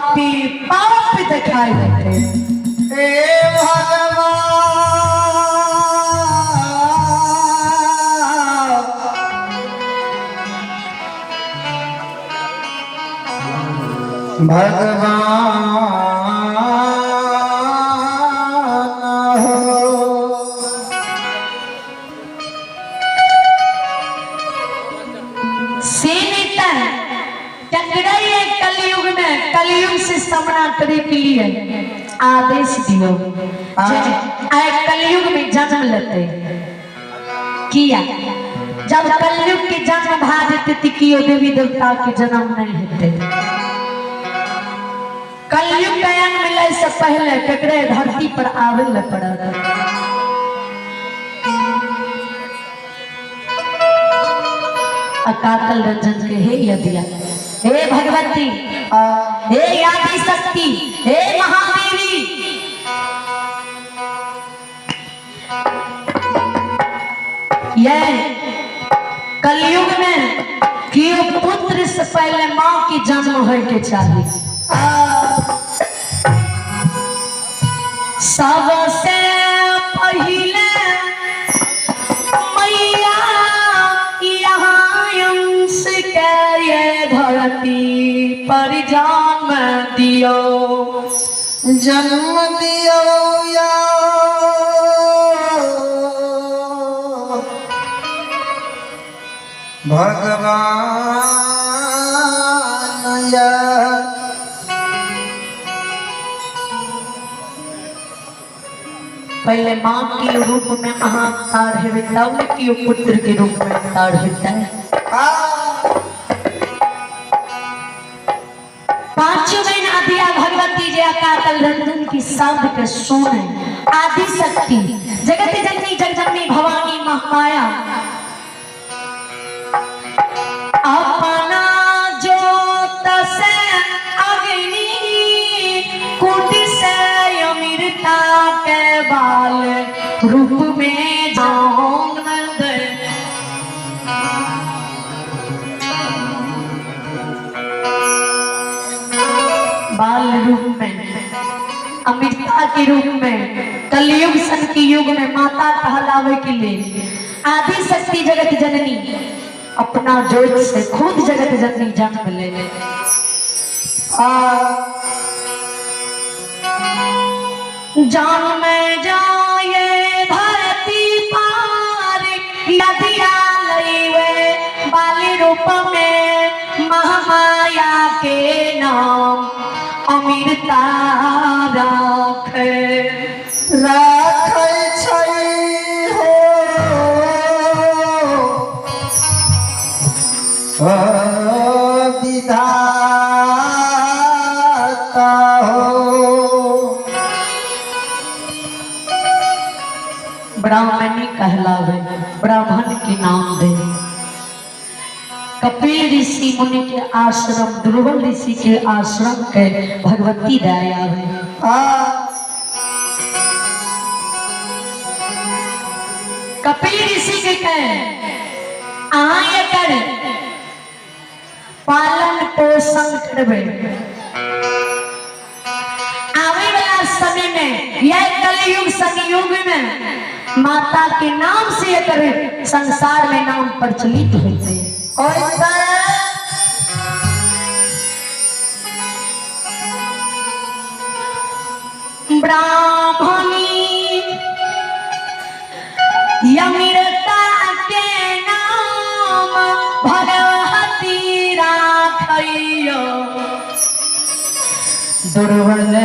पापी पाप दिखाई देते। हे भगवान कलयुग में कलयुग से सामना करे के लिए आदेश दियो। कलयुग में जन्म लेते किया जब कलयुग के जन्म भा देते कियो देवी देवता के जन्म नहीं होते। कलयुग ज्ञान मिले से पहले ककरे धरती पर आवे ल पड़ा। अकाल रंजन के हे यदिया हे भगवती हे आदि शक्ति हे महादेवी ये कलयुग में क्यों पुत्र से पहले माँ की जन्म हो के चाहिए। सबसे पहले मैया यहाँ अंश के ये धरती पर जन्म दियो या भगवान या पहले माँ के रूप में अवतार है तब कि पुत्र के रूप में अवतार होता है। पांचों महीना दिया भगवती जी अकाल रंजन की शब्द के सोने आदि शक्ति जगत जननी जगजननी भवानी महामाया अपना जोत से अग्नि कुट से अमृता के बाल रूप में जन्म दे बाल रूप में अमृता के रूप में कलयुग सन के युग में माता कहलावे के लिए आदि शक्ति जगत जननी अपना जोत से खुद जगत जननी जन्म ले ले। जान में जाए धरती पार नदिया लईवे बाली रूप में महामाया के नाम अमृता राखे विधाता हो ब्राह्मणी कहलावे ब्राह्मण के नाम दे। कपिल ऋषि मुनि के आश्रम दुर्बल ऋषि के आश्रम के भगवती दया है। कपिल ऋषि के कहे आय कर पालन पोषण करबे आवे वाला समय में यह कलयुग संयोग में माता के नाम से कर संसार में नाम प्रचलित होते ब्राह्मणी अमृता के नाम भगवती राखियो दुर्बल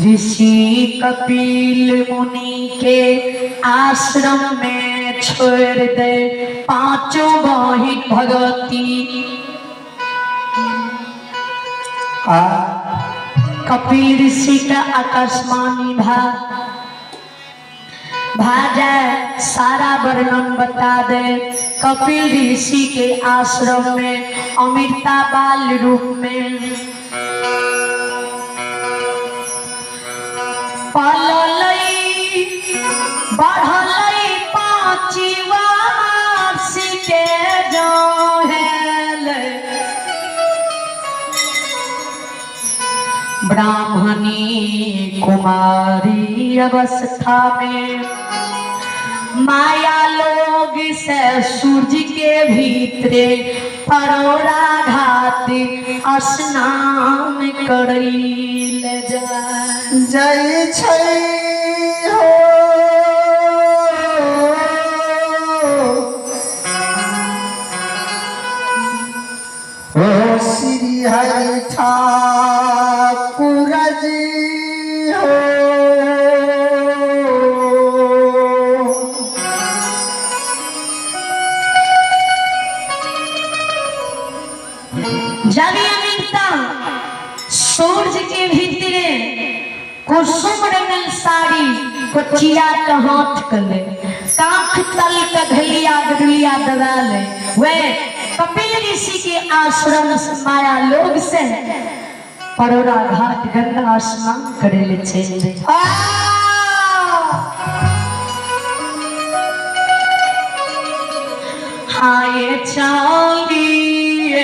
ऋषि कपिल मुनि के आश्रम में छोड़ दे पांचों बहिन भगवती। कपिल ऋषि का आकाशवाणी भाजा सारा वर्णन बता दे। कपिल ऋषि के आश्रम में अमृता बाल रूप में पललई बढ़लई पांची वर्ष के जो है ब्राह्मणी कुमारी अवस्था में माया लोग से सूरज के भीतरे परोरा घाट स्नान करैल जाय जय छै हो ओ श्री हरि ठाकुर जी हो जानिए मिलता सूरज के भीतरे कुसुम रंगल साड़ी को चिया का हाथ कले कांख तल का घलिया गडलिया दबा ले वे कपिल ऋषि के आश्रम से माया लोग से परोरा घाट गंगा स्नान करे ले चले हाय चालिए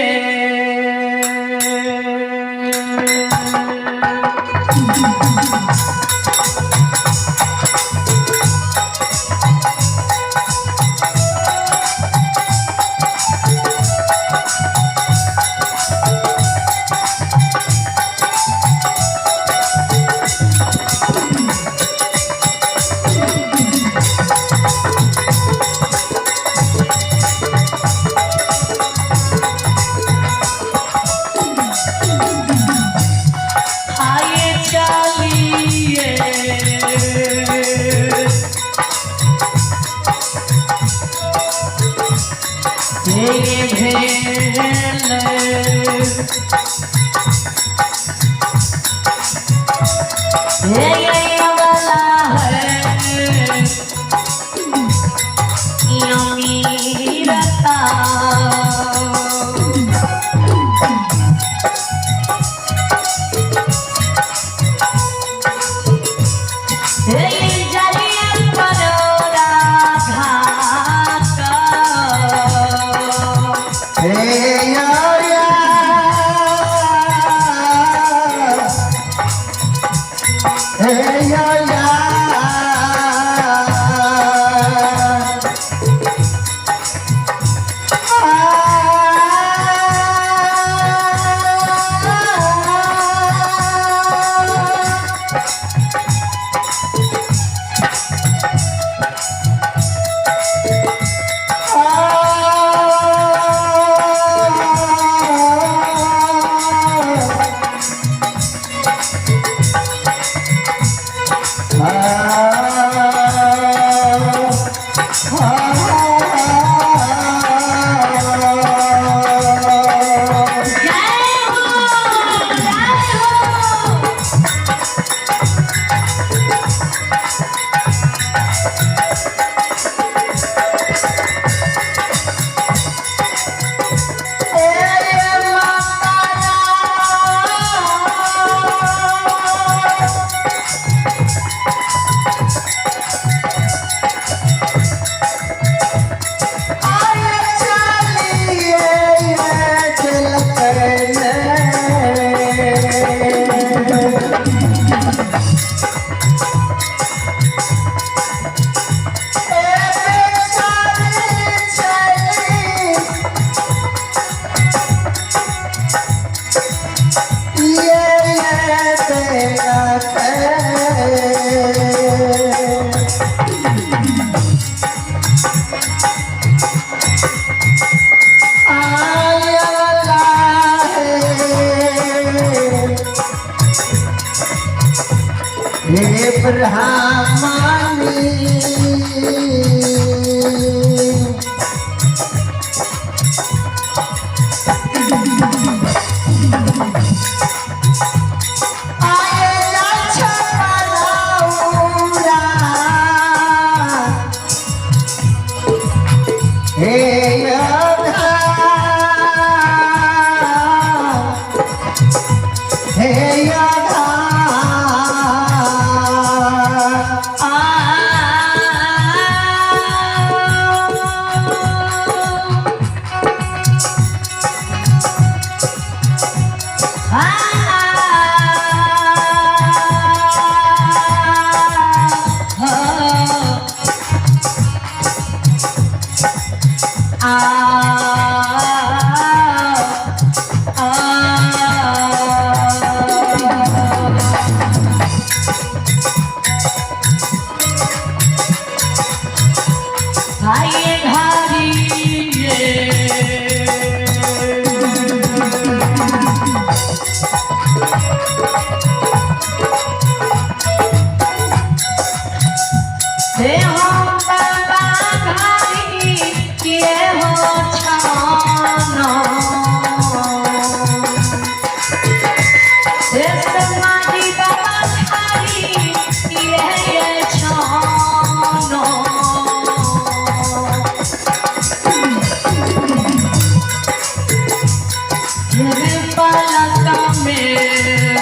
पलक में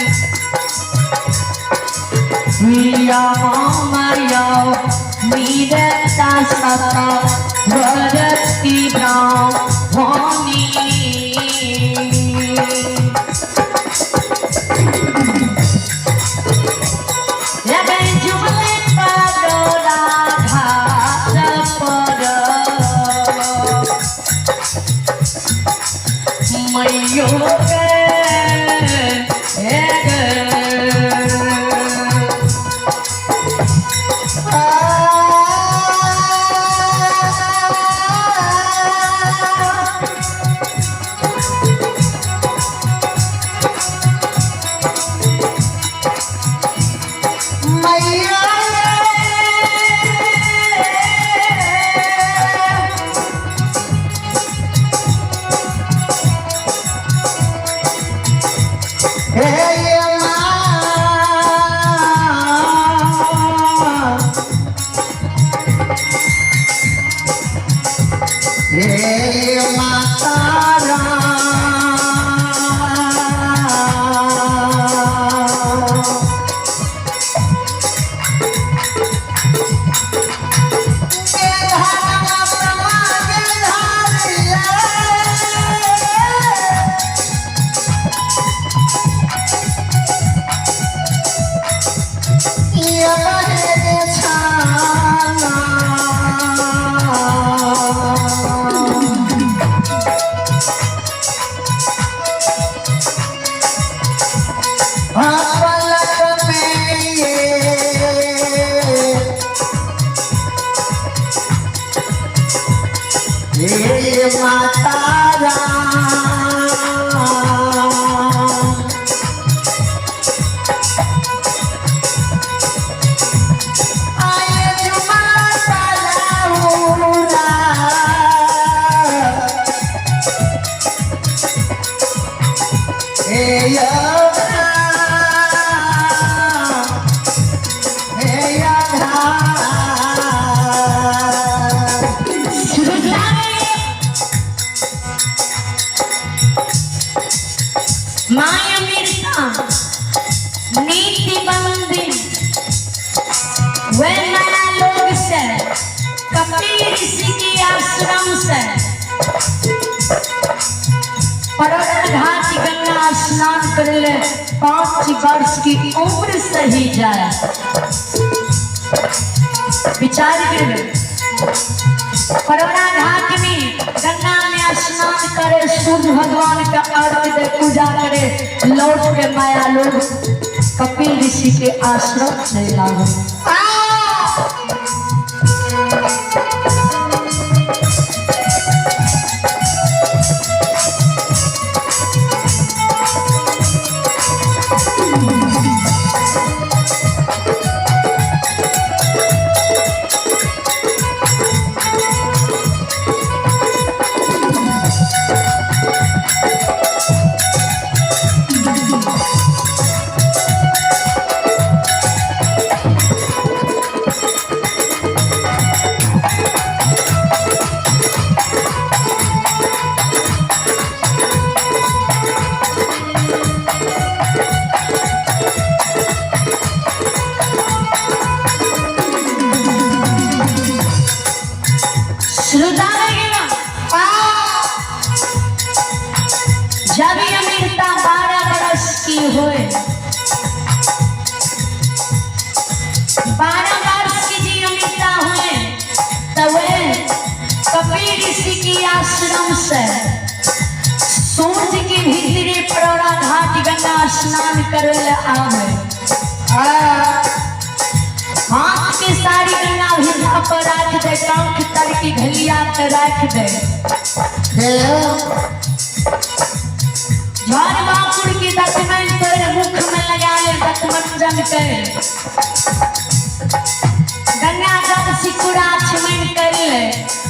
हिया माया मीरता सता वरती ब्राह्मणी लगे जुबले परोरा घाट पर मैयो के माया मिर्ता नीति बंदी वे नया लोग से कपिल ऋषि की आश्रम से परोरा घाट गंगा स्नान कर ले 5 वर्ष की उम्र से ही जाए विचार कर परोरा घाट में गंगा में स्नान करे सूर्य भगवान का अर्घ्य दे पूजा करे लौट के माया लोग कपिल ऋषि के आश्रम से लागो जब अमृता 12 वर्ष की हुए 12 वर्ष की जी अमृता हुए तब वे कपिल ऋषि की आश्रम से सूर्य के भीतरे परोरा घाट गंगा स्नान करे आवे हाथ के सारी गंगा भिजा पर रख दे कंठ तर की घलिया पे रख दे झाड़ बापुर की दतमन तेरे मुख में लगा ले दतमंजन के गंगा जल सिकुड़ा छमन कर ले